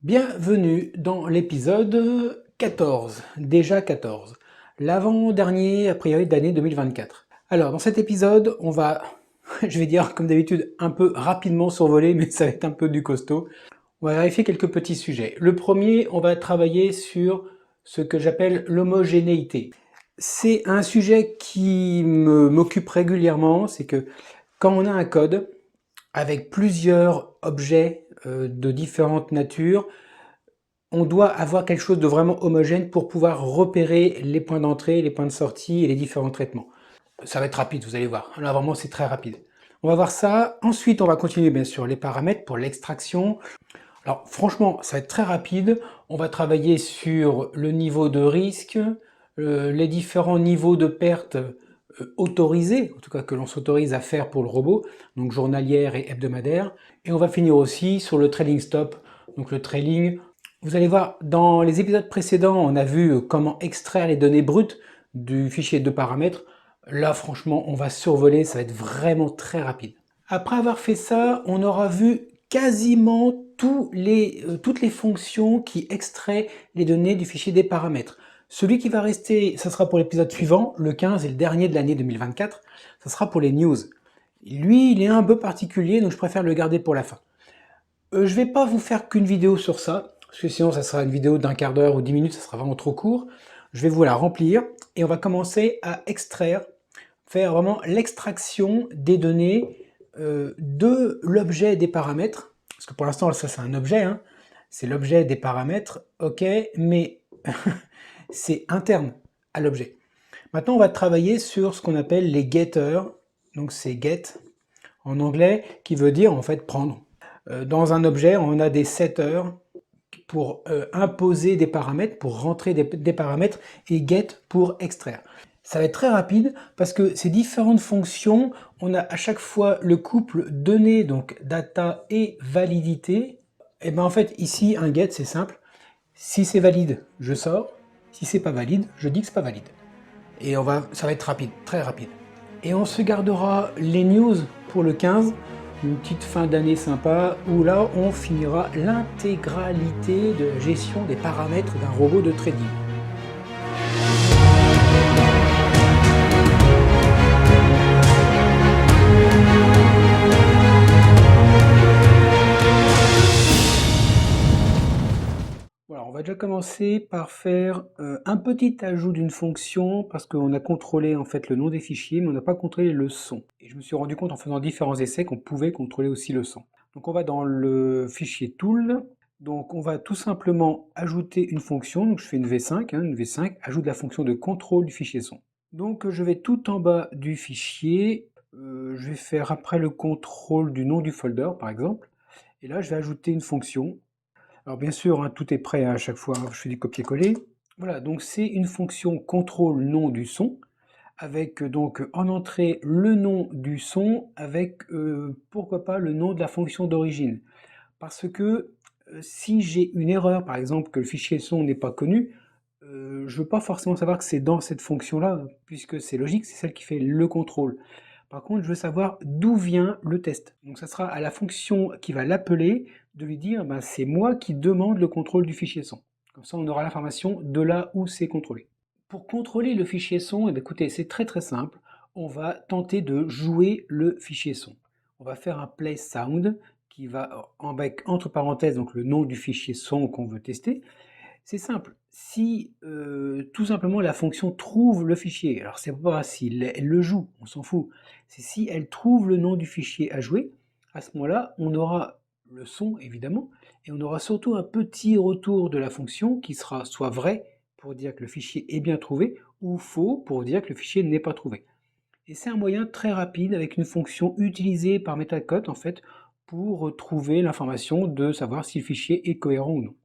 Bienvenue dans l'épisode 14, déjà 14, l'avant-dernier a priori d'année 2024. Alors dans cet épisode, on va, je vais dire comme d'habitude, un peu rapidement survoler, mais ça va être un peu du costaud. On va vérifier quelques petits sujets. Le premier, on va travailler sur ce que j'appelle l'homogénéité. C'est un sujet qui m'occupe régulièrement, c'est que quand on a un code avec plusieurs objets de différentes natures, on doit avoir quelque chose de vraiment homogène pour pouvoir repérer les points d'entrée, les points de sortie et les différents traitements. Ça va être rapide, vous allez voir. Là, vraiment, c'est très rapide. On va voir ça. Ensuite, on va continuer, bien sûr, les paramètres pour l'extraction. Alors, franchement, ça va être très rapide. On va travailler sur le niveau de risque, les différents niveaux de perte autorisés, en tout cas que l'on s'autorise à faire pour le robot, donc journalière et hebdomadaire. Et on va finir aussi sur le trailing stop, donc le trailing. Vous allez voir, dans les épisodes précédents, on a vu comment extraire les données brutes du fichier de paramètres. Là, franchement, on va survoler, ça va être vraiment très rapide. Après avoir fait ça, on aura vu quasiment toutes les fonctions qui extraient les données du fichier des paramètres. Celui qui va rester, ça sera pour l'épisode suivant, le 15 et le dernier de l'année 2024, ça sera pour les news. Lui, il est un peu particulier, donc je préfère le garder pour la fin. Je vais pas vous faire qu'une vidéo sur ça, parce que sinon ça sera une vidéo d'un quart d'heure ou 10 minutes, ça sera vraiment trop court. Je vais vous la remplir et on va commencer à extraire, faire vraiment l'extraction des données de l'objet des paramètres. Parce que pour l'instant, ça c'est un objet, hein, c'est l'objet des paramètres, ok, mais c'est interne à l'objet. Maintenant, on va travailler sur ce qu'on appelle les getters, donc c'est get en anglais, qui veut dire en fait prendre. Dans un objet, on a des setters pour imposer des paramètres, pour rentrer des paramètres, et get pour extraire. Ça va être très rapide parce que ces différentes fonctions, on a à chaque fois le couple données, donc data et validité. Et bien en fait ici un get c'est simple, si c'est valide je sors, si c'est pas valide je dis que c'est pas valide. Et ça va être rapide, très rapide. Et on se gardera les news pour le 15, une petite fin d'année sympa, où là on finira l'intégralité de la gestion des paramètres d'un robot de trading. Voilà, on va déjà commencer par faire un petit ajout d'une fonction parce qu'on a contrôlé en fait le nom des fichiers mais on n'a pas contrôlé le son. Et je me suis rendu compte en faisant différents essais qu'on pouvait contrôler aussi le son. Donc on va dans le fichier tool, donc on va tout simplement ajouter une fonction, donc je fais une V5, une V5, ajoute la fonction de contrôle du fichier son. Donc je vais tout en bas du fichier, je vais faire après le contrôle du nom du folder par exemple, et là je vais ajouter une fonction. Alors bien sûr, hein, tout est prêt à chaque fois, je fais du copier-coller. Voilà, donc c'est une fonction contrôle nom du son, avec donc en entrée le nom du son, avec pourquoi pas le nom de la fonction d'origine. Parce que si j'ai une erreur, par exemple que le fichier son n'est pas connu, je ne veux pas forcément savoir que c'est dans cette fonction-là, puisque c'est logique, c'est celle qui fait le contrôle. Par contre, je veux savoir d'où vient le test. Donc ça sera à la fonction qui va l'appeler de lui dire ben, c'est moi qui demande le contrôle du fichier son. Comme ça, on aura l'information de là où c'est contrôlé. Pour contrôler le fichier son, eh bien, écoutez, c'est très très simple. On va tenter de jouer le fichier son. On va faire un play sound qui va avec entre parenthèses donc le nom du fichier son qu'on veut tester. C'est simple, si tout simplement la fonction trouve le fichier, alors c'est pas si elle le joue, on s'en fout, c'est si elle trouve le nom du fichier à jouer, à ce moment-là, on aura le son évidemment, et on aura surtout un petit retour de la fonction qui sera soit vrai pour dire que le fichier est bien trouvé, ou faux pour dire que le fichier n'est pas trouvé. Et c'est un moyen très rapide avec une fonction utilisée par Metacode en fait pour trouver l'information de savoir si le fichier est cohérent ou non.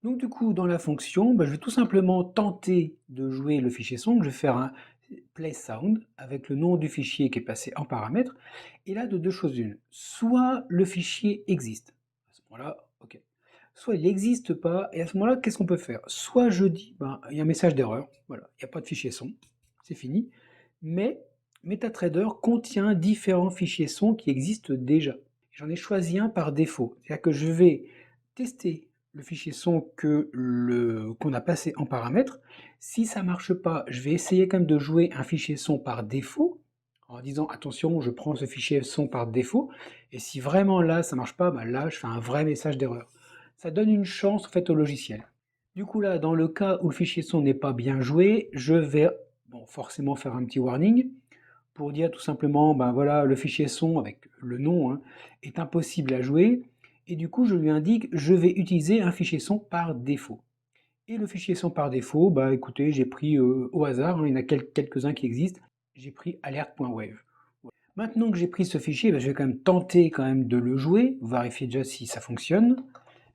Donc du coup, dans la fonction, je vais tout simplement tenter de jouer le fichier son. Je vais faire un play sound avec le nom du fichier qui est passé en paramètre. Et là, de deux choses une. Soit le fichier existe. À ce moment-là, ok. Soit il n'existe pas. Et à ce moment-là, qu'est-ce qu'on peut faire? Soit je dis, il y a un message d'erreur. Voilà, il n'y a pas de fichier son. C'est fini. Mais MetaTrader contient différents fichiers son qui existent déjà. J'en ai choisi un par défaut. C'est-à-dire que je vais tester le fichier son qu'on a passé en paramètres. Si ça ne marche pas, je vais essayer quand même de jouer un fichier son par défaut, en disant attention, je prends ce fichier son par défaut, et si vraiment là ça ne marche pas, bah là je fais un vrai message d'erreur. Ça donne une chance en fait au logiciel. Du coup là, dans le cas où le fichier son n'est pas bien joué, je vais forcément faire un petit warning pour dire tout simplement, ben voilà, le fichier son avec le nom hein, est impossible à jouer, et du coup je lui indique je vais utiliser un fichier son par défaut. Et le fichier son par défaut, bah écoutez, j'ai pris au hasard, hein, il y en a quelques-uns qui existent, j'ai pris alert.wave. Maintenant que j'ai pris ce fichier, bah, je vais quand même tenter quand même de le jouer, vérifier déjà si ça fonctionne.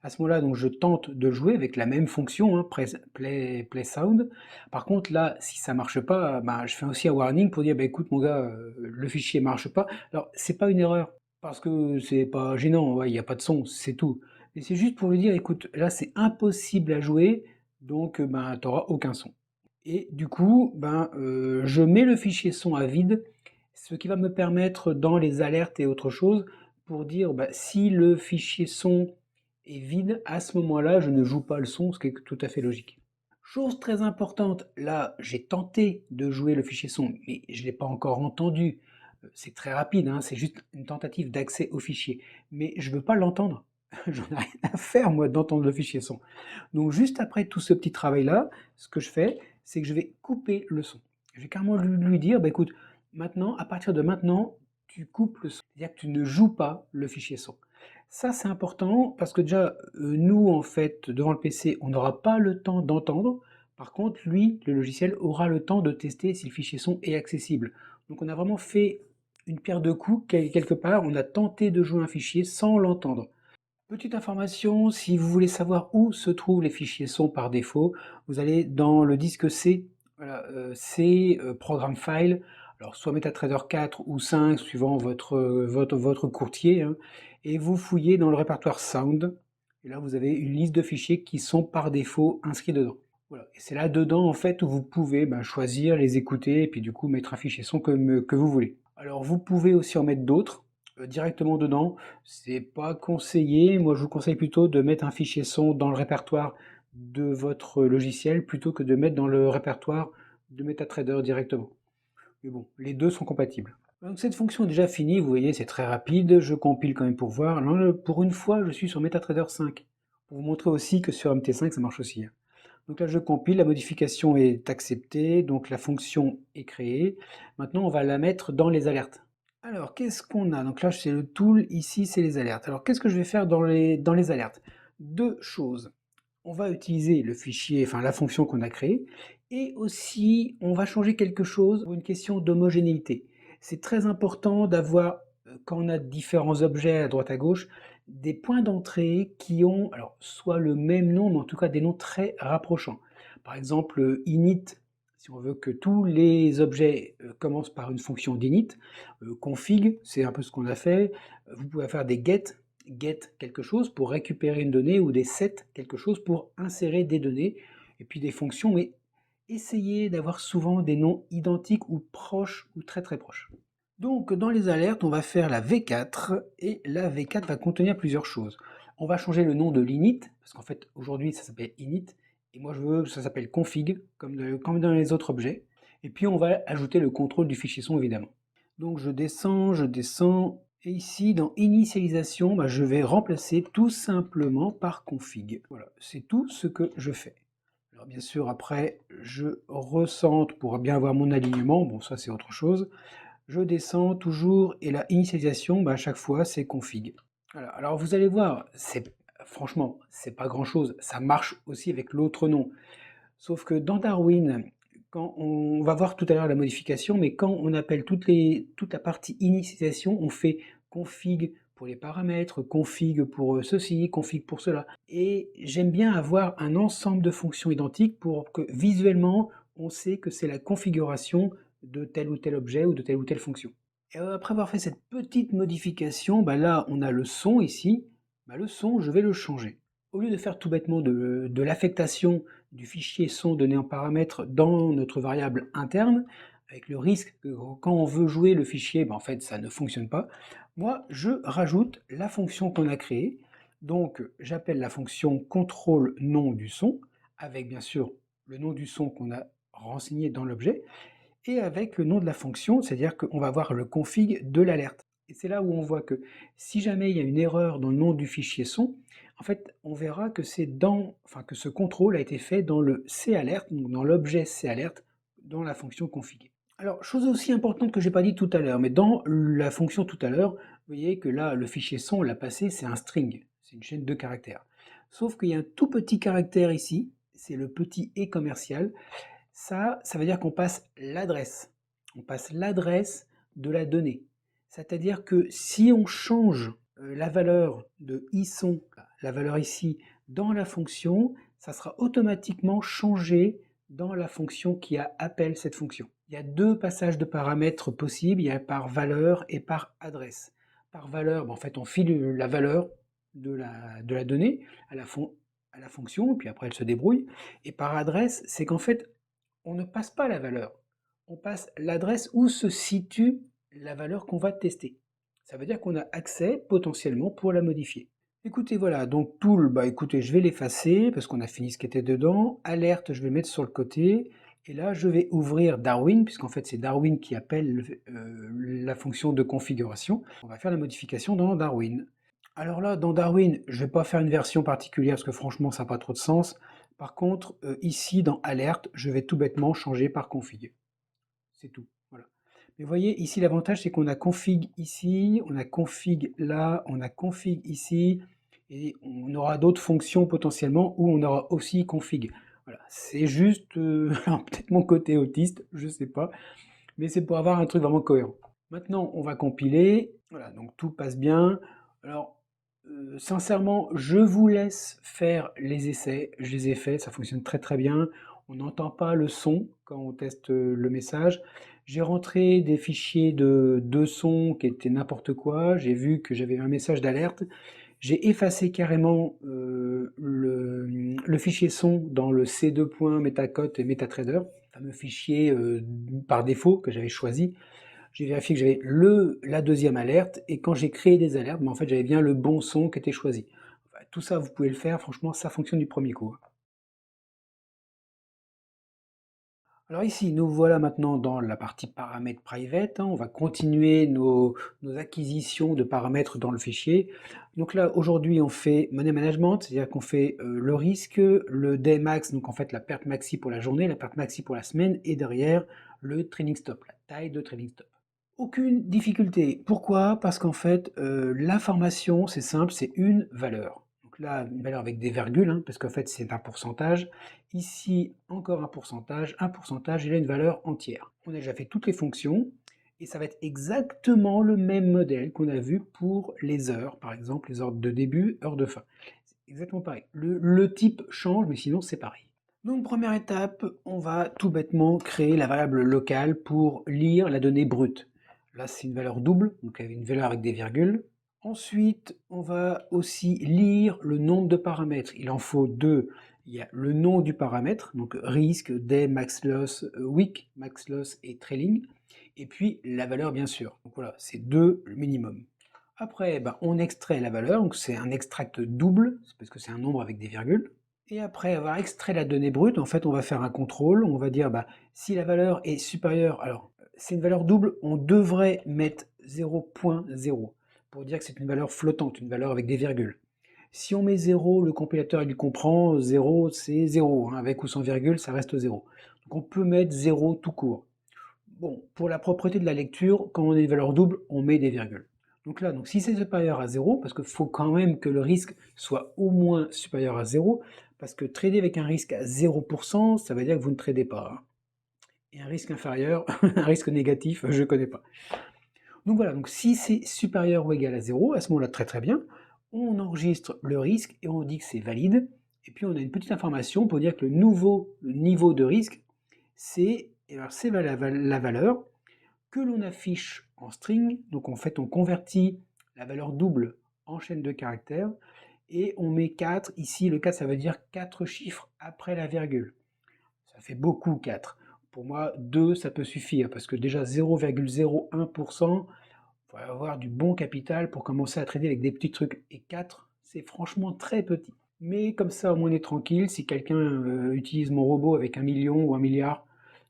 À ce moment-là, donc je tente de jouer avec la même fonction, hein, play sound. Par contre, là, si ça marche pas, bah, je fais aussi un warning pour dire, bah, écoute mon gars, le fichier marche pas. Alors, c'est pas une erreur, parce que c'est pas gênant, ouais, il n'y a pas de son, c'est tout. Mais c'est juste pour lui dire, écoute, là, c'est impossible à jouer, donc ben, tu n'auras aucun son. Et du coup, ben, je mets le fichier son à vide, ce qui va me permettre dans les alertes et autres choses, pour dire bah, si le fichier son est vide, à ce moment-là, je ne joue pas le son, ce qui est tout à fait logique. Chose très importante, là, j'ai tenté de jouer le fichier son, mais je ne l'ai pas encore entendu. C'est très rapide, hein, c'est juste une tentative d'accès au fichier. Mais je ne veux pas l'entendre. J'en ai rien à faire, moi, d'entendre le fichier son. Donc, juste après tout ce petit travail-là, ce que je fais, c'est que je vais couper le son. Je vais carrément lui dire, bah, écoute, maintenant, à partir de maintenant, tu coupes le son. C'est-à-dire que tu ne joues pas le fichier son. Ça, c'est important parce que déjà, nous, en fait, devant le PC, on n'aura pas le temps d'entendre. Par contre, lui, le logiciel, aura le temps de tester si le fichier son est accessible. Donc, on a vraiment fait une pierre deux coups, quelque part. On a tenté de jouer un fichier sans l'entendre. Petite information, si vous voulez savoir où se trouvent les fichiers son par défaut, vous allez dans le disque C, voilà, C, Program File, alors soit MetaTrader 4 ou 5, suivant votre courtier, hein, et vous fouillez dans le répertoire Sound, et là vous avez une liste de fichiers qui sont par défaut inscrits dedans. Voilà. Et c'est là dedans en fait où vous pouvez choisir, les écouter, et puis du coup mettre un fichier son que vous voulez. Alors vous pouvez aussi en mettre d'autres directement dedans. C'est pas conseillé. Moi, je vous conseille plutôt de mettre un fichier son dans le répertoire de votre logiciel plutôt que de mettre dans le répertoire de MetaTrader directement. Mais bon, les deux sont compatibles. Donc cette fonction est déjà finie, vous voyez, c'est très rapide. Je compile quand même pour voir. Là, pour une fois, je suis sur MetaTrader 5. Pour vous montrer aussi que sur MT5, ça marche aussi, hein. Donc là, je compile, la modification est acceptée, donc la fonction est créée. Maintenant, on va la mettre dans les alertes. Alors, qu'est-ce qu'on a? Donc là, c'est le tool, ici, c'est les alertes. Alors, qu'est-ce que je vais faire dans les alertes? Deux choses. On va utiliser le fichier, enfin la fonction qu'on a créée, et aussi, on va changer quelque chose pour une question d'homogénéité. C'est très important d'avoir, quand on a différents objets à droite à gauche, des points d'entrée qui ont, alors, soit le même nom, mais en tout cas des noms très rapprochants. Par exemple, init, si on veut que tous les objets commencent par une fonction d'init, config, c'est un peu ce qu'on a fait. Vous pouvez faire des get quelque chose pour récupérer une donnée ou des set quelque chose pour insérer des données. Et puis des fonctions, mais essayez d'avoir souvent des noms identiques ou proches ou très très proches. Donc dans les alertes, on va faire la V4 et la V4 va contenir plusieurs choses. On va changer le nom de l'init, parce qu'en fait aujourd'hui ça s'appelle init, et moi je veux que ça s'appelle config, comme dans les autres objets. Et puis on va ajouter le contrôle du fichier son évidemment. Donc je descends, et ici dans initialisation, je vais remplacer tout simplement par config. Voilà, c'est tout ce que je fais. Alors bien sûr après je recentre pour bien avoir mon alignement, bon ça c'est autre chose. Je descends toujours et la initialisation, à chaque fois, c'est config. Voilà. Alors vous allez voir, franchement, c'est pas grand chose. Ça marche aussi avec l'autre nom. Sauf que dans Darwin, quand on va voir tout à l'heure la modification, mais quand on appelle toute la partie initialisation, on fait config pour les paramètres, config pour ceci, config pour cela. Et j'aime bien avoir un ensemble de fonctions identiques pour que visuellement, on sait que c'est la configuration de tel ou tel objet ou de telle ou telle fonction. Et après avoir fait cette petite modification, là on a le son ici, le son je vais le changer. Au lieu de faire tout bêtement de l'affectation du fichier son donné en paramètre dans notre variable interne, avec le risque que quand on veut jouer le fichier, en fait ça ne fonctionne pas, moi je rajoute la fonction qu'on a créée, Donc j'appelle la fonction contrôle nom du son, avec bien sûr le nom du son qu'on a renseigné dans l'objet, et avec le nom de la fonction, c'est-à-dire qu'on va voir le config de l'alerte. Et c'est là où on voit que si jamais il y a une erreur dans le nom du fichier son, en fait, on verra que que ce contrôle a été fait dans le calert, donc dans l'objet calert, dans la fonction config. Alors, chose aussi importante que j'ai pas dit tout à l'heure, mais dans la fonction tout à l'heure, vous voyez que là, le fichier son, on l'a passé, c'est un string, c'est une chaîne de caractères. Sauf qu'il y a un tout petit caractère ici, c'est le petit et commercial. Ça veut dire qu'on passe l'adresse. On passe l'adresse de la donnée. C'est-à-dire que si on change la valeur de iSon, la valeur ici, dans la fonction, ça sera automatiquement changé dans la fonction qui appelle cette fonction. Il y a deux passages de paramètres possibles, il y a par valeur et par adresse. Par valeur, en fait, on file la valeur de la donnée à la fonction, puis après elle se débrouille. Et par adresse, c'est qu'en fait, on ne passe pas la valeur, on passe l'adresse où se situe la valeur qu'on va tester. Ça veut dire qu'on a accès potentiellement pour la modifier. Écoutez, voilà, donc tool, écoutez, je vais l'effacer parce qu'on a fini ce qui était dedans. Alerte, je vais mettre sur le côté. Et là, je vais ouvrir Darwin, puisqu'en fait, c'est Darwin qui appelle la fonction de configuration. On va faire la modification dans Darwin. Alors là, dans Darwin, je ne vais pas faire une version particulière parce que franchement, ça n'a pas trop de sens. Par contre, ici, dans Alerte, je vais tout bêtement changer par config. C'est tout. Voilà. Mais vous voyez, ici, l'avantage, c'est qu'on a config ici, on a config là, on a config ici, et on aura d'autres fonctions potentiellement où on aura aussi config. Voilà. C'est juste, peut-être mon côté autiste, je ne sais pas, mais c'est pour avoir un truc vraiment cohérent. Maintenant, on va compiler. Voilà, donc tout passe bien. Alors, sincèrement, je vous laisse faire les essais. Je les ai faits, ça fonctionne très très bien. On n'entend pas le son quand on teste le message. J'ai rentré des fichiers de son qui étaient n'importe quoi. J'ai vu que j'avais un message d'alerte. J'ai effacé carrément le fichier son dans le C2.metacode et MetaTrader, fameux fichier par défaut que j'avais choisi. J'ai vérifié que j'avais la deuxième alerte, et quand j'ai créé des alertes, en fait j'avais bien le bon son qui était choisi. Enfin, tout ça vous pouvez le faire, franchement ça fonctionne du premier coup. Alors ici, nous voilà maintenant dans la partie paramètres private. On va continuer nos acquisitions de paramètres dans le fichier. Donc là, aujourd'hui, on fait money management, c'est-à-dire qu'on fait le risque, le day max, donc en fait la perte maxi pour la journée, la perte maxi pour la semaine, et derrière le trailing stop, la taille de trailing stop. Aucune difficulté. Pourquoi? Parce qu'en fait, l'information, c'est simple, c'est une valeur. Donc là, une valeur avec des virgules, hein, parce qu'en fait, c'est un pourcentage. Ici, encore un pourcentage, et là, une valeur entière. On a déjà fait toutes les fonctions, et ça va être exactement le même modèle qu'on a vu pour les heures, par exemple, les heures de début, heures de fin. C'est exactement pareil. Le type change, mais sinon, c'est pareil. Donc, première étape, on va tout bêtement créer la variable locale pour lire la donnée brute. Là, c'est une valeur double, donc une valeur avec des virgules. Ensuite, on va aussi lire le nombre de paramètres. Il en faut deux. Il y a le nom du paramètre, donc risque, day, max loss, week, max loss et trailing. Et puis la valeur, bien sûr. Donc voilà, c'est deux le minimum. Après, on extrait la valeur, donc c'est un extract double, parce que c'est un nombre avec des virgules. Et après avoir extrait la donnée brute, en fait, on va faire un contrôle. On va dire, si la valeur est supérieure, alors c'est une valeur double, on devrait mettre 0.0 pour dire que c'est une valeur flottante, une valeur avec des virgules. Si on met 0, le compilateur il comprend 0, c'est 0, hein, avec ou sans virgule, ça reste 0. Donc on peut mettre 0 tout court. Bon, pour la propreté de la lecture, quand on a une valeur double, on met des virgules. Donc là, si c'est supérieur à 0, parce qu'il faut quand même que le risque soit au moins supérieur à 0, parce que trader avec un risque à 0%, ça veut dire que vous ne tradez pas. Hein. Et un risque inférieur, un risque négatif, je ne connais pas. Donc voilà, si c'est supérieur ou égal à 0, à ce moment-là, très très bien, on enregistre le risque et on dit que c'est valide. Et puis on a une petite information pour dire que le niveau de risque, c'est la valeur que l'on affiche en string. Donc en fait, on convertit la valeur double en chaîne de caractères et on met 4. Ici, le 4, ça veut dire 4 chiffres après la virgule. Ça fait beaucoup 4. Pour moi, 2, ça peut suffire parce que déjà 0,01%, il faut avoir du bon capital pour commencer à trader avec des petits trucs. Et 4, C'est franchement très petit. Mais comme ça, au moins on est tranquille. Si quelqu'un utilise mon robot avec 1 million ou 1 milliard,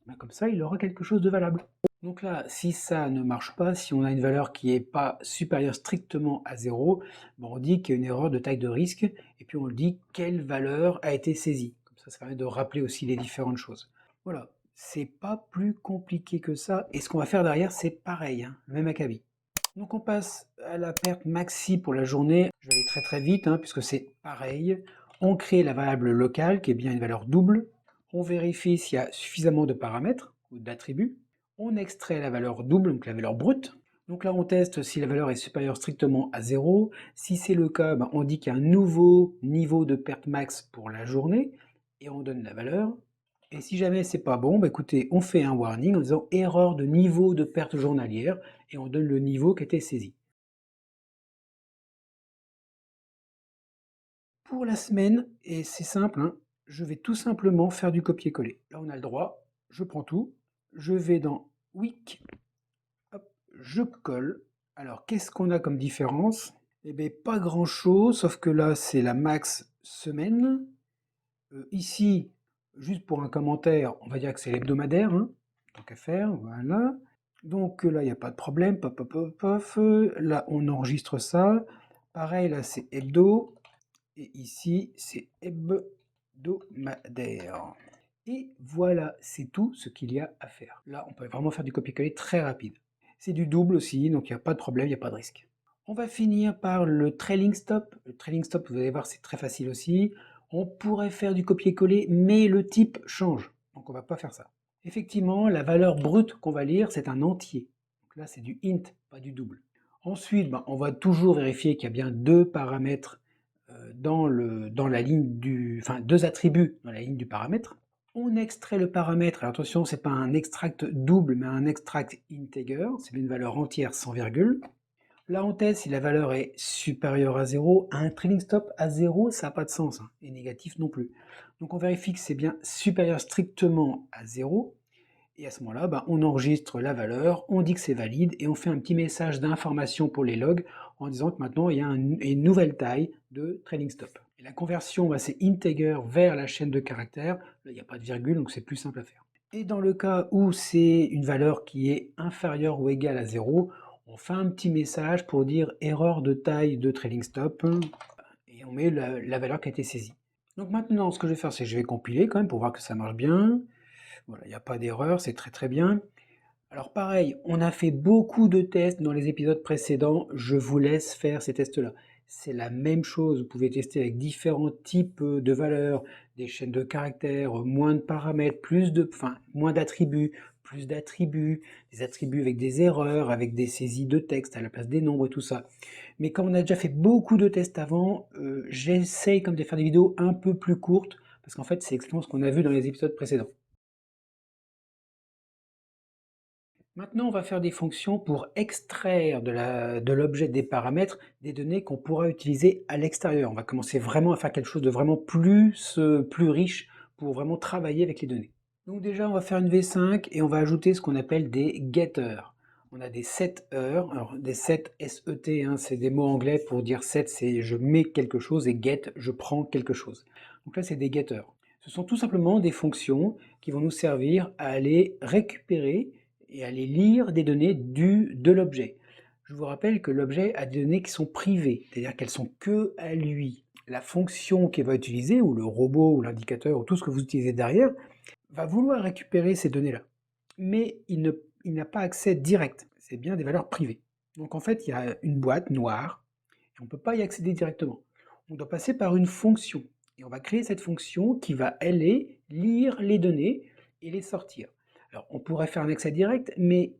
ben comme ça, il aura quelque chose de valable. Donc là, si ça ne marche pas, si on a une valeur qui n'est pas supérieure strictement à 0, ben on dit qu'il y a une erreur de taille de risque, et puis on dit quelle valeur a été saisie. Comme ça permet de rappeler aussi les différentes choses. Voilà, c'est pas plus compliqué que ça, et ce qu'on va faire derrière, c'est pareil, hein, même acabit. Donc on passe à la perte maxi pour la journée. Je vais aller très très vite, hein, puisque c'est pareil. On crée la variable locale, qui est bien une valeur double. On vérifie s'il y a suffisamment de paramètres ou d'attributs. On extrait la valeur double, donc la valeur brute. Donc là, on teste si la valeur est supérieure strictement à 0. Si c'est le cas, ben, on dit qu'il y a un nouveau niveau de perte max pour la journée, et on donne la valeur. Et si jamais c'est pas bon, bah écoutez, on fait un warning en disant erreur de niveau de perte journalière, et on donne le niveau qui a été saisi. Pour la semaine, et c'est simple, hein, je vais tout simplement faire du copier-coller. Là, on a le droit, je prends tout, je vais dans Week, hop, je colle. Alors, qu'est-ce qu'on a comme différence? Eh bien, pas grand-chose, sauf que là, c'est la max semaine. Ici, juste pour un commentaire, on va dire que c'est l'hebdomadaire, hein, tant qu'à faire, voilà. Donc là, il n'y a pas de problème, pop, pop, pop, pop. Là, on enregistre ça. Pareil, là, c'est hebdo. Et ici, c'est hebdomadaire. Et voilà, c'est tout ce qu'il y a à faire. Là, on peut vraiment faire du copier-coller très rapide. C'est du double aussi, donc il n'y a pas de problème, il n'y a pas de risque. On va finir par le trailing stop. Le trailing stop, vous allez voir, c'est très facile aussi. On pourrait faire du copier-coller, mais le type change. Donc on ne va pas faire ça. Effectivement, la valeur brute qu'on va lire, c'est un entier. Donc là, c'est du int, pas du double. Ensuite, on va toujours vérifier qu'il y a bien deux paramètres dans la ligne du, enfin deux attributs dans la ligne du paramètre. On extrait le paramètre. Alors attention, c'est pas un extract double, mais un extract integer. C'est une valeur entière sans virgule. Là, on teste si la valeur est supérieure à 0. Un trailing stop à 0, ça n'a pas de sens, hein, et négatif non plus. Donc on vérifie que c'est bien supérieur strictement à 0. Et à ce moment-là, on enregistre la valeur, on dit que c'est valide, et on fait un petit message d'information pour les logs en disant que maintenant il y a une nouvelle taille de trailing stop. Et la conversion, c'est integer vers la chaîne de caractères. Là, il n'y a pas de virgule, donc c'est plus simple à faire. Et dans le cas où c'est une valeur qui est inférieure ou égale à 0, on fait un petit message pour dire erreur de taille de trailing stop, et on met la valeur qui a été saisie. Donc maintenant, ce que je vais faire, c'est que je vais compiler quand même pour voir que ça marche bien. Voilà, il n'y a pas d'erreur, c'est très très bien. Alors pareil, on a fait beaucoup de tests dans les épisodes précédents, je vous laisse faire ces tests-là. C'est la même chose, vous pouvez tester avec différents types de valeurs, des chaînes de caractères, moins de paramètres, moins d'attributs, plus d'attributs, des attributs avec des erreurs, avec des saisies de texte à la place des nombres et tout ça. Mais comme on a déjà fait beaucoup de tests avant, j'essaye comme de faire des vidéos un peu plus courtes, parce qu'en fait c'est exactement ce qu'on a vu dans les épisodes précédents. Maintenant, on va faire des fonctions pour extraire de l'objet des paramètres des données qu'on pourra utiliser à l'extérieur. On va commencer vraiment à faire quelque chose de vraiment plus riche pour vraiment travailler avec les données. Donc déjà, on va faire une V5 et on va ajouter ce qu'on appelle des getters. On a des setters, alors des set, S-E-T, hein, c'est des mots anglais pour dire set, c'est je mets quelque chose, et get, je prends quelque chose. Donc là, c'est des getters. Ce sont tout simplement des fonctions qui vont nous servir à aller récupérer et aller lire des données de l'objet. Je vous rappelle que l'objet a des données qui sont privées, c'est-à-dire qu'elles sont que à lui. La fonction qu'il va utiliser, ou le robot, ou l'indicateur, ou tout ce que vous utilisez derrière, va vouloir récupérer ces données-là. Mais il n'a pas accès direct, c'est bien des valeurs privées. Donc en fait, il y a une boîte noire, et on ne peut pas y accéder directement. On doit passer par une fonction, et on va créer cette fonction qui va aller lire les données et les sortir. Alors, on pourrait faire un accès direct, mais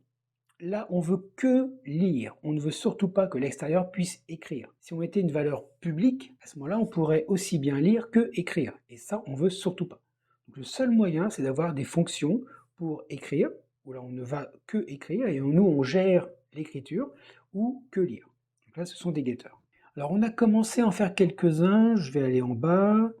là, on veut que lire. On ne veut surtout pas que l'extérieur puisse écrire. Si on mettait une valeur publique, à ce moment-là, on pourrait aussi bien lire que écrire. Et ça, on ne veut surtout pas. Donc, le seul moyen, c'est d'avoir des fonctions pour écrire, où là, on ne va que écrire, et nous, on gère l'écriture, ou que lire. Donc là, ce sont des getters. Alors, on a commencé à en faire quelques-uns. Je vais aller en bas.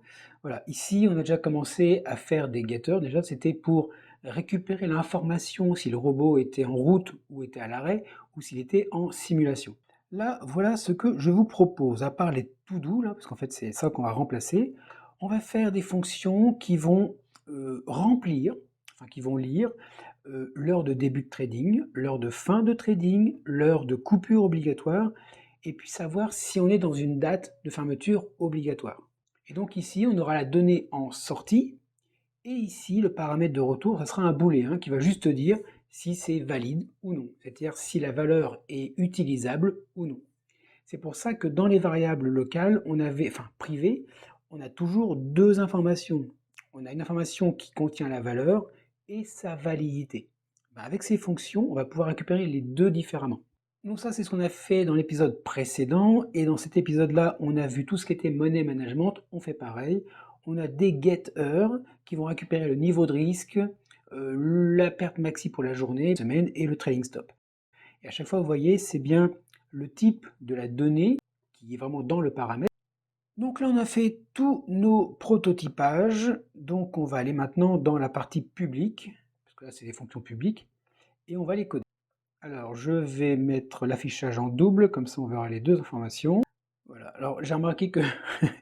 Voilà, ici, on a déjà commencé à faire des getters. Déjà, c'était pour récupérer l'information si le robot était en route ou était à l'arrêt ou s'il était en simulation. Là, voilà ce que je vous propose. À part les to-do, là, parce qu'en fait c'est ça qu'on va remplacer, on va faire des fonctions qui vont remplir, enfin qui vont lire l'heure de début de trading, l'heure de fin de trading, l'heure de coupure obligatoire, et puis savoir si on est dans une date de fermeture obligatoire. Et donc ici, on aura la donnée en sortie, et ici, le paramètre de retour, ça sera un booléen qui va juste dire si c'est valide ou non, c'est-à-dire si la valeur est utilisable ou non. C'est pour ça que dans les variables locales, enfin privées, on a toujours deux informations. On a une information qui contient la valeur et sa validité. Avec ces fonctions, on va pouvoir récupérer les deux différemment. Donc ça, c'est ce qu'on a fait dans l'épisode précédent, et dans cet épisode-là, on a vu tout ce qui était money management, on fait pareil. On a des getters qui vont récupérer le niveau de risque, la perte maxi pour la journée, la semaine et le trading stop. Et à chaque fois, vous voyez, c'est bien le type de la donnée qui est vraiment dans le paramètre. Donc là, on a fait tous nos prototypages. Donc on va aller maintenant dans la partie publique, parce que là, c'est des fonctions publiques, et on va les coder. Alors, je vais mettre l'affichage en double, comme ça on verra les deux informations. Voilà, alors j'ai remarqué que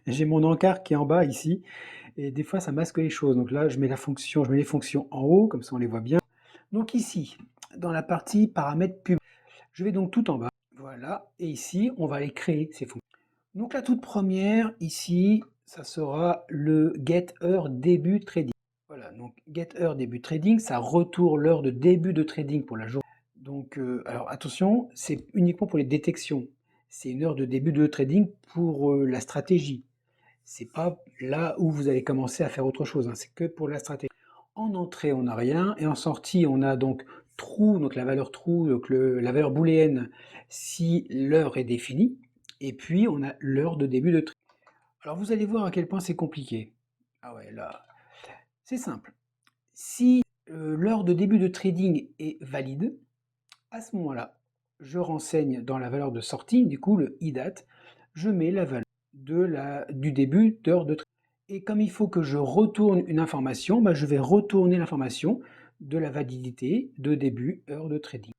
j'ai mon encart qui est en bas ici, et des fois ça masque les choses. Donc là, je mets les fonctions en haut, comme ça on les voit bien. Donc ici, dans la partie paramètres publics, je vais donc tout en bas. Voilà, et ici, on va aller créer ces fonctions. Donc la toute première, ici, ça sera le get heure début trading. Voilà, donc get heure début trading, ça retourne l'heure de début de trading pour la journée. Donc, alors attention, c'est uniquement pour les détections. C'est une heure de début de trading pour la stratégie. C'est pas là où vous allez commencer à faire autre chose, hein, c'est que pour la stratégie. En entrée, on n'a rien, et en sortie, on a donc true, donc la valeur true, donc la valeur booléenne si l'heure est définie, et puis on a l'heure de début de trading. Alors vous allez voir à quel point c'est compliqué. Ah ouais, là, c'est simple. Si l'heure de début de trading est valide, à ce moment-là, je renseigne dans la valeur de sortie, du coup le IDAT, je mets la valeur du début d'heure de trading. Et comme il faut que je retourne une information, je vais retourner l'information de la validité de début heure de trading.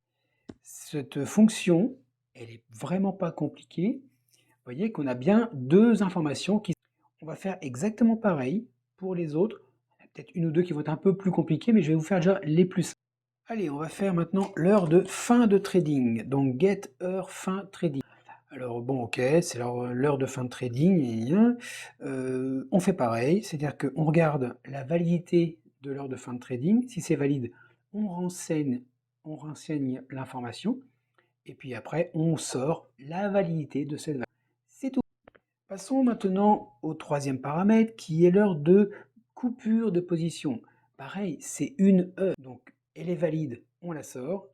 Cette fonction, elle est vraiment pas compliquée. Vous voyez qu'on a bien deux informations qui... On va faire exactement pareil pour les autres. Il y en a peut-être une ou deux qui vont être un peu plus compliquées, mais je vais vous faire déjà les plus simples. Allez, on va faire maintenant l'heure de fin de trading. Donc get heure fin trading. Alors bon, ok, c'est l'heure de fin de trading. On fait pareil, c'est-à-dire qu'on regarde la validité de l'heure de fin de trading. Si c'est valide, on renseigne l'information. Et puis après, on sort la validité de cette valeur. C'est tout. Passons maintenant au troisième paramètre qui est l'heure de coupure de position. Pareil, c'est une heure. Donc elle est valide, on la sort.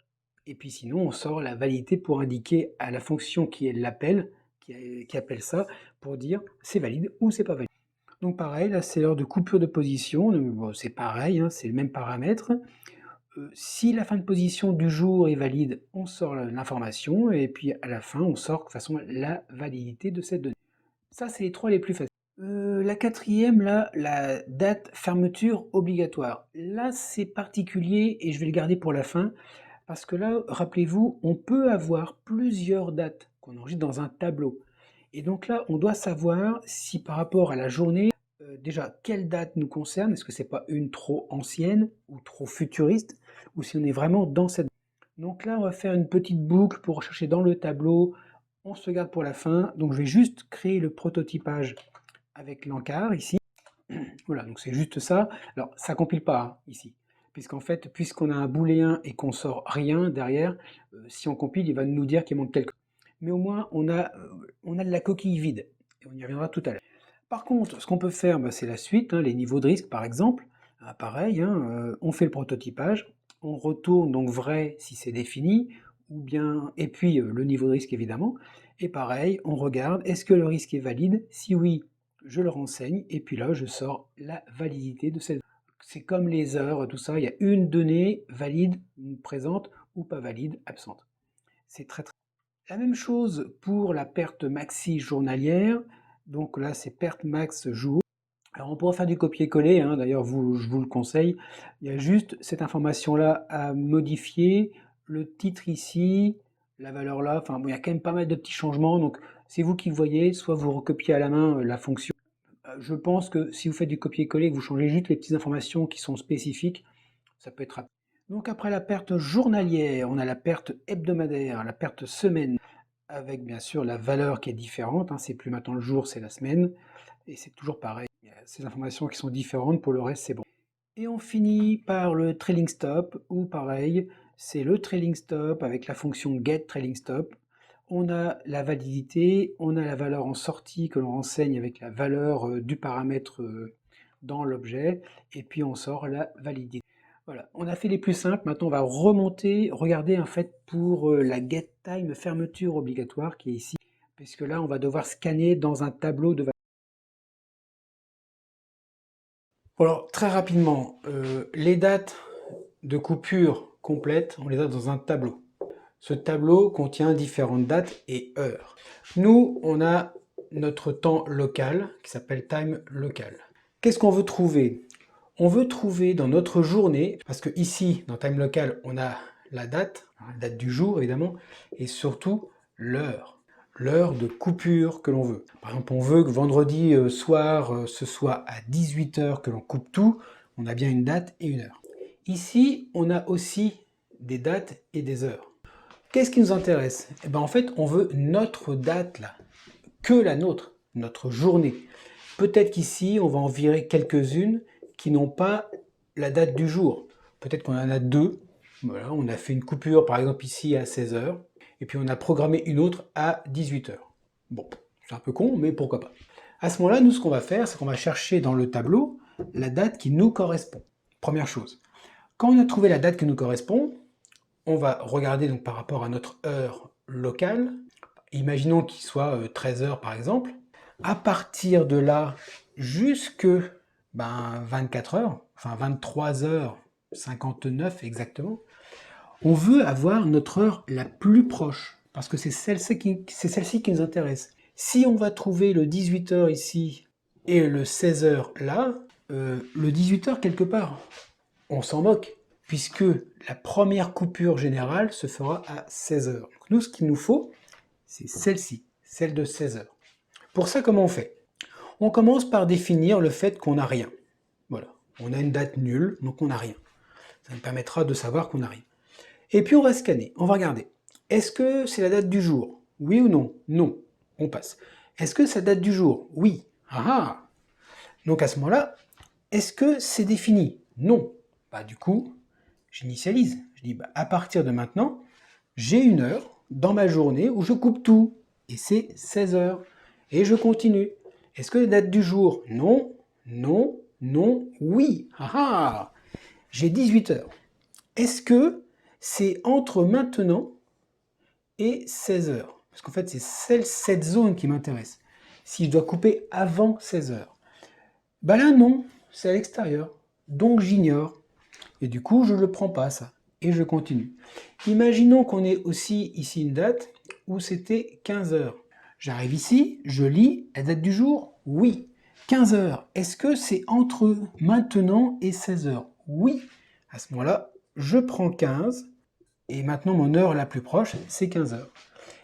Et puis sinon, on sort la validité pour indiquer à la fonction qui l'appelle, qui appelle ça, pour dire c'est valide ou c'est pas valide. Donc pareil, là c'est l'heure de coupure de position. Bon, c'est pareil, hein, c'est le même paramètre. Si la fin de position du jour est valide, on sort l'information. Et puis à la fin, on sort de toute façon la validité de cette donnée. Ça, c'est les trois les plus faciles. La quatrième, là, la date fermeture obligatoire. Là, c'est particulier et je vais le garder pour la fin parce que là, rappelez-vous, on peut avoir plusieurs dates qu'on enregistre dans un tableau. Et donc là, on doit savoir si par rapport à la journée, déjà, quelle date nous concerne. Est-ce que c'est pas une trop ancienne ou trop futuriste ou si on est vraiment dans cette... Donc là, on va faire une petite boucle pour rechercher dans le tableau. On se garde pour la fin. Donc je vais juste créer le prototypage avec l'encart ici. Voilà, donc c'est juste ça. Alors ça compile pas hein, ici, puisqu'en fait, puisqu'on a un booléen et qu'on sort rien derrière, si on compile, il va nous dire qu'il manque quelque chose. Mais au moins, on a de la coquille vide. Et on y reviendra tout à l'heure. Par contre, ce qu'on peut faire, c'est la suite, hein, les niveaux de risque par exemple. Ah, pareil, hein, on fait le prototypage, on retourne donc vrai si c'est défini, ou bien, et puis le niveau de risque évidemment. Et pareil, on regarde, est-ce que le risque est valide? Si oui, je le renseigne, et puis là, je sors la validité de cette... C'est comme les heures, tout ça, il y a une donnée valide, présente, ou pas valide, absente. C'est très très... La même chose pour la perte maxi journalière. Donc là, c'est perte max jour. Alors on pourra faire du copier-coller, hein, d'ailleurs je vous le conseille. Il y a juste cette information-là à modifier. Le titre ici, la valeur là. Enfin bon, il y a quand même pas mal de petits changements, donc c'est vous qui voyez, soit vous recopiez à la main la fonction. Je pense que si vous faites du copier-coller, que vous changez juste les petites informations qui sont spécifiques, ça peut être rapide. Donc après la perte journalière, on a la perte hebdomadaire, la perte semaine, avec bien sûr la valeur qui est différente, hein, c'est plus maintenant le jour, c'est la semaine, et c'est toujours pareil, il y a ces informations qui sont différentes, pour le reste c'est bon. Et on finit par le trailing stop, où pareil, c'est le trailing stop avec la fonction get trailing stop. On a la validité, on a la valeur en sortie que l'on renseigne avec la valeur du paramètre dans l'objet, et puis on sort la validité. Voilà, on a fait les plus simples, maintenant on va remonter, regarder en fait pour la get time fermeture obligatoire qui est ici, puisque là on va devoir scanner dans un tableau de valeur. Alors très rapidement, les dates de coupure complète, on les a dans un tableau. Ce tableau contient différentes dates et heures. Nous, on a notre temps local qui s'appelle time local. Qu'est-ce qu'on veut trouver? On veut trouver dans notre journée, parce que ici, dans time local, on a la date du jour évidemment, et surtout l'heure de coupure que l'on veut. Par exemple, on veut que vendredi soir, ce soit à 18 h que l'on coupe tout, on a bien une date et une heure. Ici, on a aussi des dates et des heures. Qu'est-ce qui nous intéresse? Eh bien, en fait, on veut notre date là, que la nôtre, notre journée. Peut-être qu'ici, on va en virer quelques-unes qui n'ont pas la date du jour. Peut-être qu'on en a deux. Voilà, on a fait une coupure, par exemple ici à 16 h, et puis on a programmé une autre à 18 h. Bon, c'est un peu con, mais pourquoi pas. À ce moment-là, nous, ce qu'on va faire, c'est qu'on va chercher dans le tableau la date qui nous correspond. Première chose. Quand on a trouvé la date qui nous correspond, on va regarder donc par rapport à notre heure locale. Imaginons qu'il soit 13 h par exemple. À partir de là, jusque 24 h, enfin 23 h 59 exactement, on veut avoir notre heure la plus proche, parce que c'est celle-ci qui nous intéresse. Si on va trouver le 18 h ici et le 16 h là, le 18 h quelque part, on s'en moque, puisque la première coupure générale se fera à 16 h. Donc nous, ce qu'il nous faut, c'est celle-ci, celle de 16 h. Pour ça, comment on fait? On commence par définir le fait qu'on n'a rien. Voilà, on a une date nulle, donc on n'a rien. Ça nous permettra de savoir qu'on n'a rien. Et puis on va scanner, on va regarder. Est-ce que c'est la date du jour? Oui ou non? Non, on passe. Est-ce que c'est la date du jour? Oui. Ah ah. Donc à ce moment-là, est-ce que c'est défini? Non. Bah du coup, j'initialise. Je dis, à partir de maintenant, j'ai une heure dans ma journée où je coupe tout. Et c'est 16 h. Et je continue. Est-ce que la date du jour? Non, non, non, oui. Ah ah. J'ai 18 h. Est-ce que c'est entre maintenant et 16 h? Parce qu'en fait, c'est cette zone qui m'intéresse. Si je dois couper avant 16 h. Ben là, non, c'est à l'extérieur. Donc j'ignore. Et du coup, je ne le prends pas, ça. Et je continue. Imaginons qu'on ait aussi ici une date où c'était 15 h. J'arrive ici, je lis la date du jour. Oui. 15 h. Est-ce que c'est entre maintenant et 16 h? Oui. À ce moment-là, je prends 15. Et maintenant, mon heure la plus proche, c'est 15 h.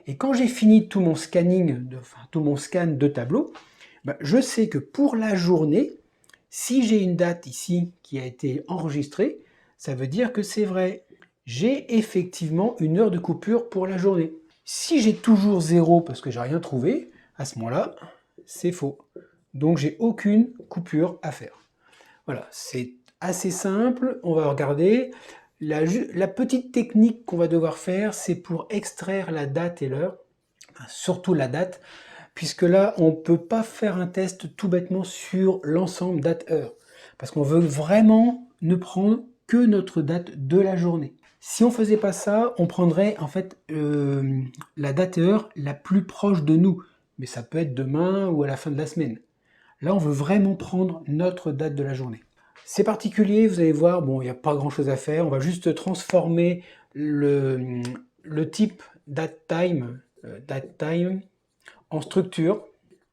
Et quand j'ai fini tout mon scanning, tout mon scan de tableau, je sais que pour la journée, si j'ai une date ici qui a été enregistrée, ça veut dire que c'est vrai. J'ai effectivement une heure de coupure pour la journée. Si j'ai toujours 0 parce que j'ai rien trouvé, à ce moment-là, c'est faux. Donc j'ai aucune coupure à faire. Voilà, c'est assez simple. On va regarder. La petite technique qu'on va devoir faire, c'est pour extraire la date et l'heure, surtout la date, puisque là, on ne peut pas faire un test tout bêtement sur l'ensemble date-heure, parce qu'on veut vraiment ne prendre que notre date de la journée. Si on ne faisait pas ça, on prendrait en fait la date-heure la plus proche de nous, mais ça peut être demain ou à la fin de la semaine. Là, on veut vraiment prendre notre date de la journée. C'est particulier, vous allez voir, bon, il n'y a pas grand chose à faire, on va juste transformer le type datetime en structure,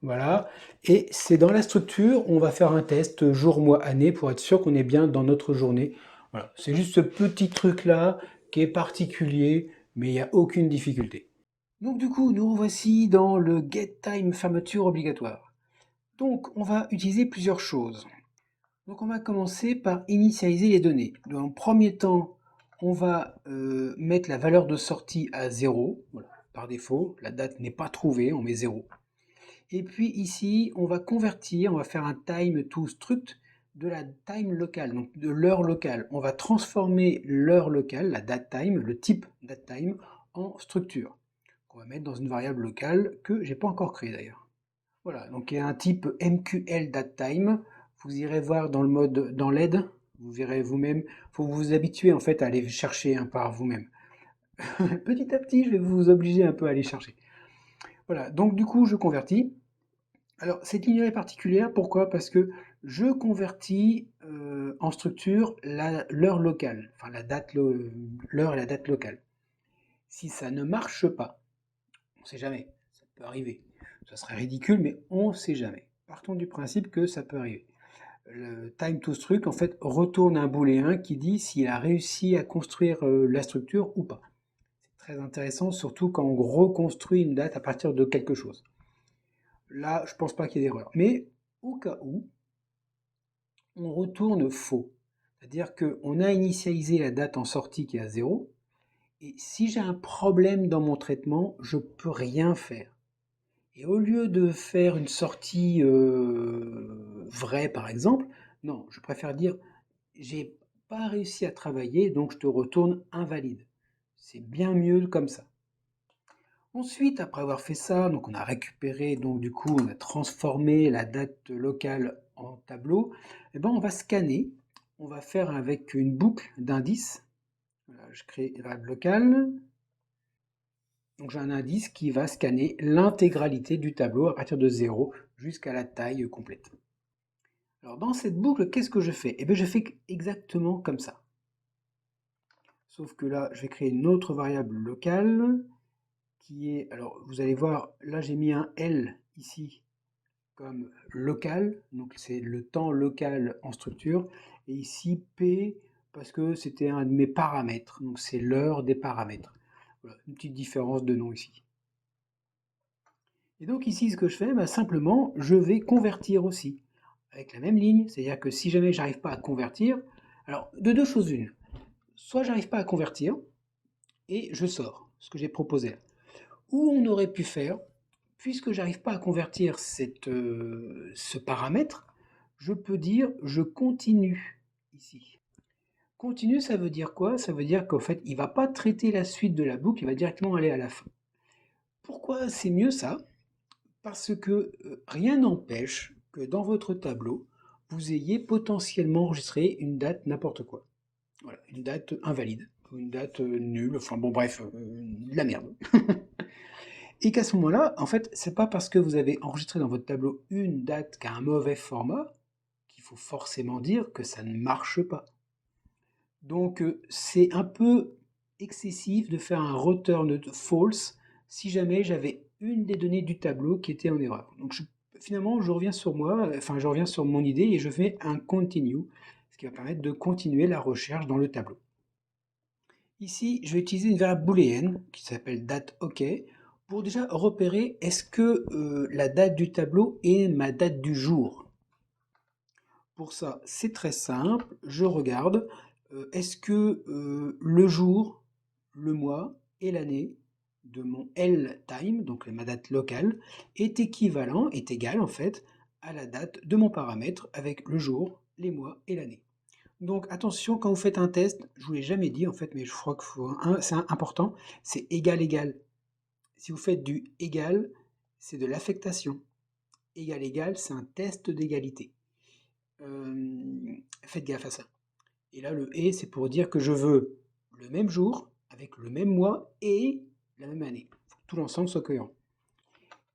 voilà, et c'est dans la structure, on va faire un test jour, mois, année pour être sûr qu'on est bien dans notre journée. Voilà, c'est juste ce petit truc là qui est particulier, mais il n'y a aucune difficulté. Donc du coup, nous revoici dans le getTime fermeture obligatoire. Donc on va utiliser plusieurs choses. Donc on va commencer par initialiser les données. Dans le premier temps, on va mettre la valeur de sortie à 0. Voilà, par défaut, la date n'est pas trouvée, on met 0. Et puis ici, on va convertir, on va faire un time to struct de la time locale, donc de l'heure locale. On va transformer l'heure locale, la date time, le type date time, en structure. On va mettre dans une variable locale que j'ai pas encore créée d'ailleurs. Voilà, donc il y a un type MQL datetime. Vous irez voir dans le mode, dans l'aide, vous verrez vous-même. Il faut vous habituer en fait à aller chercher par vous-même. Petit à petit, je vais vous obliger un peu à aller chercher. Voilà, donc du coup, je convertis. Alors, cette ligne est particulière, pourquoi? Parce que je convertis en structure l'heure locale, enfin l'heure et la date locale. Si ça ne marche pas, on ne sait jamais, ça peut arriver. Ça serait ridicule, mais on ne sait jamais. Partons du principe que ça peut arriver. Le time to struct, en fait, retourne un booléen qui dit s'il a réussi à construire la structure ou pas. C'est très intéressant, surtout quand on reconstruit une date à partir de quelque chose. Là, je ne pense pas qu'il y ait d'erreur. Mais au cas où, on retourne faux. C'est-à-dire qu'on a initialisé la date en sortie qui est à 0, et si j'ai un problème dans mon traitement, je ne peux rien faire. Et au lieu de faire une sortie vraie, par exemple, non, je préfère dire j'ai pas réussi à travailler, donc je te retourne invalide. C'est bien mieux comme ça. Ensuite, après avoir fait ça, donc on a récupéré, donc du coup, on a transformé la date locale en tableau. Et ben, on va scanner. On va faire avec une boucle d'indices. Voilà, je crée une variable locale. Donc j'ai un indice qui va scanner l'intégralité du tableau à partir de 0 jusqu'à la taille complète. Alors dans cette boucle, qu'est-ce que je fais? Eh bien je fais exactement comme ça. Sauf que là, je vais créer une autre variable locale qui est, alors vous allez voir, là j'ai mis un L ici comme local, donc c'est le temps local en structure, et ici P parce que c'était un de mes paramètres, donc c'est l'heure des paramètres. Voilà, une petite différence de nom ici. Et donc ici, ce que je fais, bah, simplement, je vais convertir aussi, avec la même ligne, c'est-à-dire que si jamais j'arrive pas à convertir, alors de deux choses une, soit j'arrive pas à convertir, et je sors, ce que j'ai proposé là. Ou on aurait pu faire, puisque j'arrive pas à convertir ce paramètre, je peux dire je continue ici. Continue, ça veut dire quoi? Ça veut dire qu'en fait, il ne va pas traiter la suite de la boucle, il va directement aller à la fin. Pourquoi c'est mieux ça? Parce que rien n'empêche que dans votre tableau, vous ayez potentiellement enregistré une date n'importe quoi. Voilà, une date invalide, une date nulle, enfin bon bref, de la merde. Et qu'à ce moment-là, en fait, c'est pas parce que vous avez enregistré dans votre tableau une date qui a un mauvais format qu'il faut forcément dire que ça ne marche pas. Donc c'est un peu excessif de faire un return false si jamais j'avais une des données du tableau qui était en erreur. Donc finalement, je reviens sur moi, enfin je reviens sur mon idée et je fais un continue, ce qui va permettre de continuer la recherche dans le tableau. Ici, je vais utiliser une variable booléenne qui s'appelle dateOK pour déjà repérer est-ce que la date du tableau est ma date du jour. Pour ça, c'est très simple, je regarde, est-ce que le jour, le mois et l'année de mon L time, donc ma date locale, est équivalent, est égal en fait, à la date de mon paramètre avec le jour, les mois et l'année. Donc attention, quand vous faites un test, je ne vous l'ai jamais dit en fait, mais je crois que c'est important, c'est égal égal. Si vous faites du égal, c'est de l'affectation. Égal égal, c'est un test d'égalité. Faites gaffe à ça. Et là, le et, c'est pour dire que je veux le même jour, avec le même mois et la même année. Il faut que tout l'ensemble soit cohérent.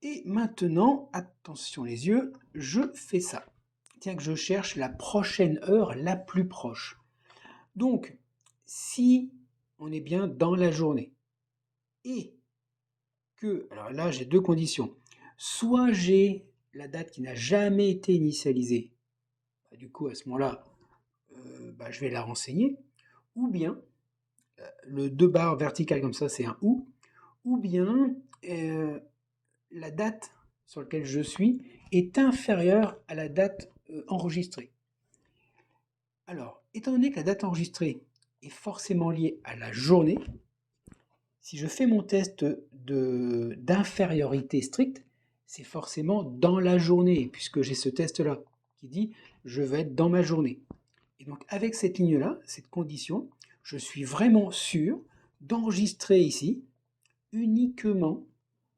Et maintenant, attention les yeux, je fais ça. Tiens que je cherche la prochaine heure la plus proche. Donc, si on est bien dans la journée et que, alors là j'ai deux conditions, soit j'ai la date qui n'a jamais été initialisée, du coup à ce moment-là je vais la renseigner, ou bien le 2 barres verticales comme ça, c'est un ou bien la date sur laquelle je suis est inférieure à la date enregistrée. Alors, étant donné que la date enregistrée est forcément liée à la journée, si je fais mon test d'infériorité stricte, c'est forcément dans la journée, puisque j'ai ce test-là qui dit je vais être dans ma journée. Et donc avec cette ligne-là, cette condition, je suis vraiment sûr d'enregistrer ici uniquement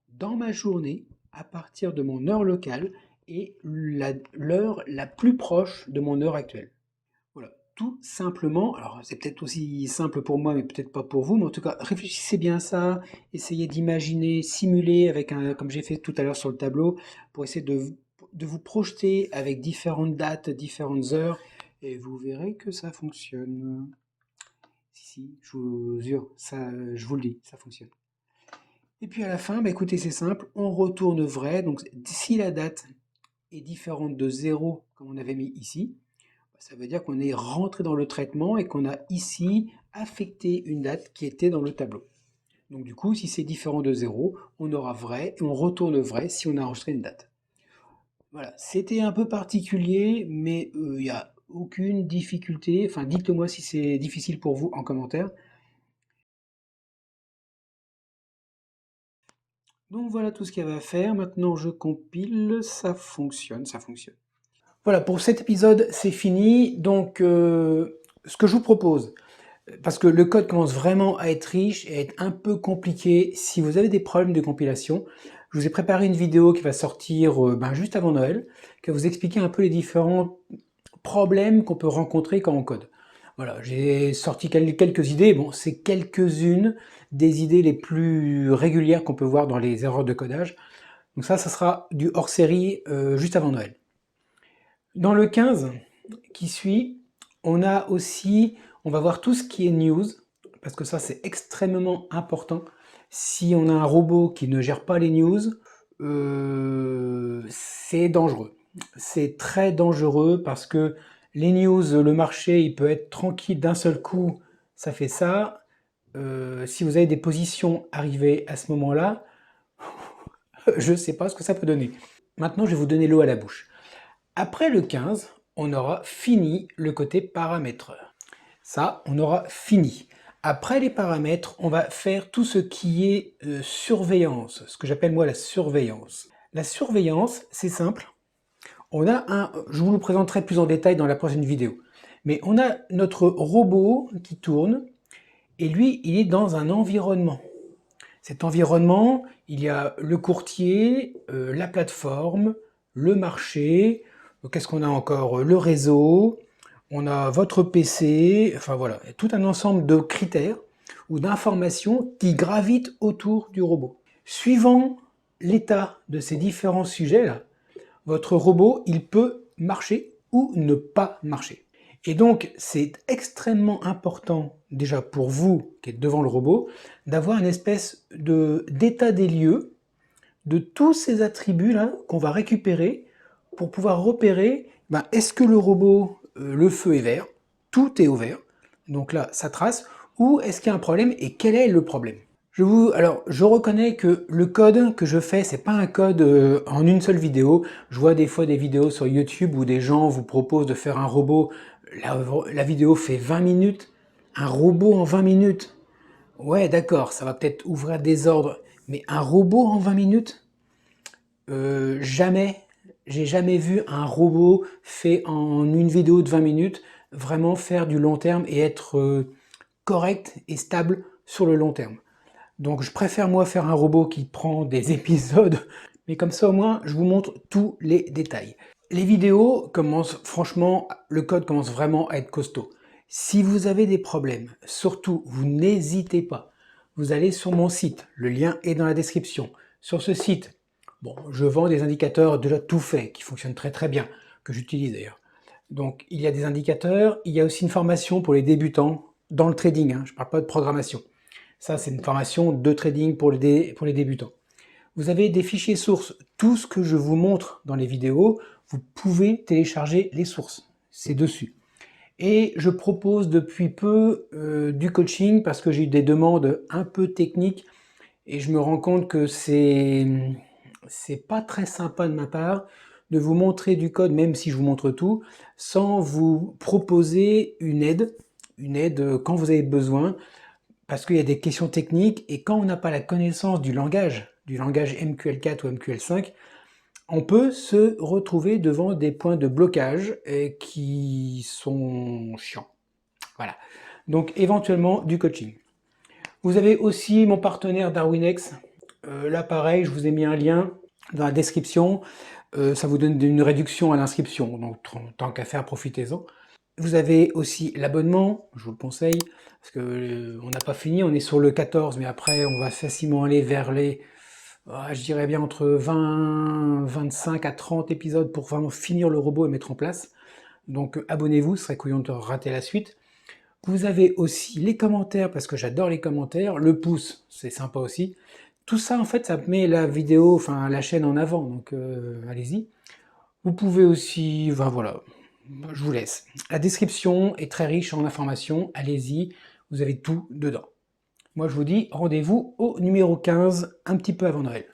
dans ma journée à partir de mon heure locale et l'heure la plus proche de mon heure actuelle. Voilà, tout simplement. Alors c'est peut-être aussi simple pour moi, mais peut-être pas pour vous, mais en tout cas, réfléchissez bien à ça, essayez d'imaginer, simuler avec comme j'ai fait tout à l'heure sur le tableau, pour essayer de vous projeter avec différentes dates, différentes heures, et vous verrez que ça fonctionne. Si, je vous jure, ça, je vous le dis, ça fonctionne. Et puis à la fin, bah écoutez, c'est simple, on retourne vrai. Donc si la date est différente de 0, comme on avait mis ici, ça veut dire qu'on est rentré dans le traitement et qu'on a ici affecté une date qui était dans le tableau. Donc du coup, si c'est différent de 0, on aura vrai et on retourne vrai si on a enregistré une date. Voilà, c'était un peu particulier, mais il n'y a aucune difficulté. Enfin, dites-moi si c'est difficile pour vous en commentaire. Donc voilà tout ce qu'il y avait à faire. Maintenant, je compile. Ça fonctionne, ça fonctionne. Voilà, pour cet épisode, c'est fini. Donc, ce que je vous propose, parce que le code commence vraiment à être riche et à être un peu compliqué, si vous avez des problèmes de compilation, je vous ai préparé une vidéo qui va sortir juste avant Noël, qui va vous expliquer un peu les différents problèmes qu'on peut rencontrer quand on code. Voilà, j'ai sorti quelques idées. Bon, c'est quelques-unes des idées les plus régulières qu'on peut voir dans les erreurs de codage. Donc ça sera du hors-série juste avant Noël. Dans le 15 qui suit, on va voir tout ce qui est news, parce que ça c'est extrêmement important. Si on a un robot qui ne gère pas les news, c'est dangereux. C'est très dangereux parce que les news, le marché, il peut être tranquille d'un seul coup, ça fait ça. Si vous avez des positions arrivées à ce moment-là, je ne sais pas ce que ça peut donner. Maintenant, je vais vous donner l'eau à la bouche. Après le 15, on aura fini le côté paramètres. Ça, on aura fini. Après les paramètres, on va faire tout ce qui est surveillance, ce que j'appelle moi la surveillance. La surveillance, c'est simple. Je vous le présenterai plus en détail dans la prochaine vidéo. Mais on a notre robot qui tourne et lui, il est dans un environnement. Cet environnement, il y a le courtier, la plateforme, le marché, qu'est-ce qu'on a encore? Le réseau, on a votre PC, enfin voilà, tout un ensemble de critères ou d'informations qui gravitent autour du robot. Suivant l'état de ces différents sujets-là, votre robot, il peut marcher ou ne pas marcher. Et donc, c'est extrêmement important, déjà pour vous qui êtes devant le robot, d'avoir une espèce d'état des lieux de tous ces attributs-là qu'on va récupérer pour pouvoir repérer, est-ce que le robot, le feu est vert, tout est au vert, donc là, ça trace, ou est-ce qu'il y a un problème et quel est le problème? Alors, je reconnais que le code que je fais, c'est pas un code en une seule vidéo. Je vois des fois des vidéos sur YouTube où des gens vous proposent de faire un robot. La vidéo fait 20 minutes. Un robot en 20 minutes. Ouais, d'accord, ça va peut-être ouvrir des ordres. Mais un robot en 20 minutes? Jamais. J'ai jamais vu un robot fait en une vidéo de 20 minutes vraiment faire du long terme et être correct et stable sur le long terme. Donc je préfère moi faire un robot qui prend des épisodes, mais comme ça au moins je vous montre tous les détails. Les vidéos commencent, franchement, le code commence vraiment à être costaud. Si vous avez des problèmes, surtout, vous n'hésitez pas. Vous allez sur mon site, le lien est dans la description. Sur ce site, bon, je vends des indicateurs déjà tout faits, qui fonctionnent très très bien, que j'utilise d'ailleurs. Donc il y a des indicateurs, il y a aussi une formation pour les débutants dans le trading, je ne parle pas de programmation. Ça, c'est une formation de trading pour les débutants. Vous avez des fichiers sources. Tout ce que je vous montre dans les vidéos, vous pouvez télécharger les sources. C'est dessus. Et je propose depuis peu du coaching parce que j'ai eu des demandes un peu techniques et je me rends compte que c'est pas très sympa de ma part de vous montrer du code, même si je vous montre tout, sans vous proposer une aide quand vous avez besoin, parce qu'il y a des questions techniques et quand on n'a pas la connaissance du langage MQL4 ou MQL5, on peut se retrouver devant des points de blocage qui sont chiants. Voilà. Donc éventuellement du coaching. Vous avez aussi mon partenaire Darwinex. Là pareil, je vous ai mis un lien dans la description. Ça vous donne une réduction à l'inscription. Donc tant qu'à faire, profitez-en. Vous avez aussi l'abonnement, je vous le conseille, parce que on n'a pas fini, on est sur le 14, mais après on va facilement aller vers les, je dirais bien entre 20, 25 à 30 épisodes pour vraiment finir le robot et mettre en place. Donc abonnez-vous, ce serait couillon de rater la suite. Vous avez aussi les commentaires, parce que j'adore les commentaires, le pouce, c'est sympa aussi. Tout ça, en fait, ça met la vidéo, enfin la chaîne en avant, donc allez-y. Vous pouvez aussi, ben voilà, je vous laisse. La description est très riche en informations, allez-y, vous avez tout dedans. Moi je vous dis rendez-vous au numéro 15, un petit peu avant Noël.